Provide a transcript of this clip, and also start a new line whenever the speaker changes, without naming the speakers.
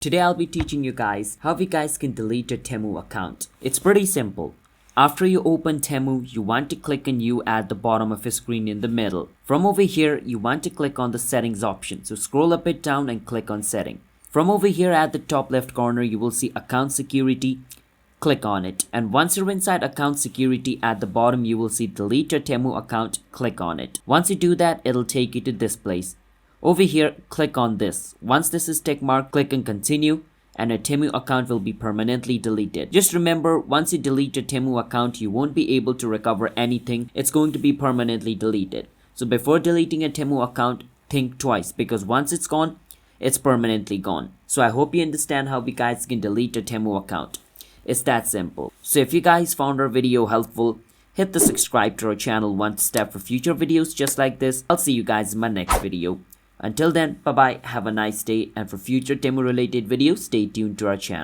Today I'll be teaching you guys how you guys can delete a Temu account. It's pretty simple. After you open Temu, you want to click on You at the bottom of your screen in the middle. From over here, you want to click on the settings option. So scroll a bit down and click on setting. From over here at the top left corner, you will see account security. Click on it. And once you're inside account security, at the bottom you will see delete your Temu account. Click on it. Once you do that, it'll take you to this place. Over here, click on this. Once this is tick marked, click on continue and your Temu account will be permanently deleted. Just remember, once you delete your Temu account, you won't be able to recover anything. It's going to be permanently deleted. So before deleting a Temu account, think twice because once it's gone, it's permanently gone. So I hope you understand how you guys can delete a Temu account. It's that simple. So if you guys found our video helpful, hit the subscribe to our channel one step for future videos just like this. I'll see you guys in my next video. Until then, bye bye, have a nice day, and for future Temu related videos, stay tuned to our channel.